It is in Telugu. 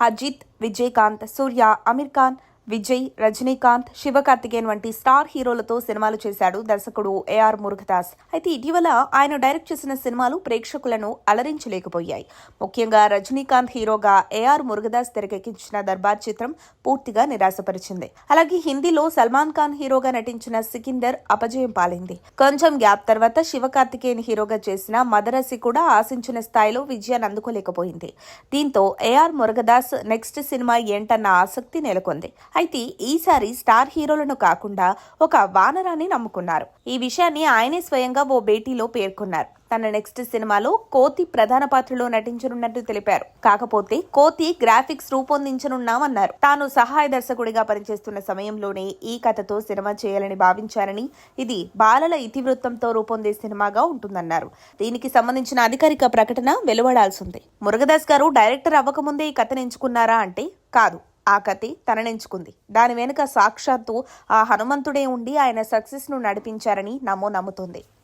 అజిత్, విజయకాంత్, సూర్య, అమీర్ ఖాన్, విజయ్, రజనీకాంత్, శివకార్తికేయన్ వంటి స్టార్ హీరోలతో సినిమాలు చేశాడు దర్శకుడు ఏఆర్ మురుగదాస్. అయితే ఇటీవల ఆయన డైరెక్ట్ చేసిన సినిమాలు ప్రేక్షకులను అలరించలేకపోయాయి. ముఖ్యంగా రజనీకాంత్ హీరోగా ఏఆర్ మురుగదాస్ తెరకెక్కించిన దర్బార్ చిత్రం పూర్తిగా నిరాశపరిచింది. అలాగే హిందీలో సల్మాన్ ఖాన్ హీరోగా నటించిన సికిందర్ అపజయం పాలైంది. కొంచెం గ్యాప్ తర్వాత శివకార్తికేయన్ హీరోగా చేసిన మదరసి కూడా ఆశించిన స్థాయిలో విజయాన్ని అందుకోలేకపోయింది. దీంతో ఏఆర్ మురుగదాస్ నెక్స్ట్ సినిమా ఏంటన్న ఆసక్తి నెలకొంది. అయితే ఈసారి స్టార్ హీరోలను కాకుండా ఒక వానరాన్ని నమ్ముకున్నారు. ఈ విషయాన్ని ఆయనే స్వయంగా ఓ భేటీలో పేర్కొన్నారు. తన నెక్స్ట్ సినిమాలో కోతి ప్రధాన పాత్రలో నటించనున్నట్టు తెలిపారు. కాకపోతే కోతి గ్రాఫిక్స్ రూపొందించనున్నామన్నారు. తాను సహాయ దర్శకుడిగా పనిచేస్తున్న సమయంలోనే ఈ కథతో సినిమా చేయాలని భావించారని, ఇది బాలల ఇతివృత్తంతో రూపొందే సినిమాగా ఉంటుందన్నారు. దీనికి సంబంధించిన అధికారిక ప్రకటన వెలువడాల్సింది. మురుగదాస్ గారు డైరెక్టర్ అవ్వకముందే ఈ కథను ఎంచుకున్నారా అంటే కాదు, ఆ కథే తననెంచుకుంది. దాని వెనుక సాక్షాత్తు ఆ హనుమంతుడే ఉండి ఆయన సక్సెస్ ను నడిపించారని నమ్ముతుంది.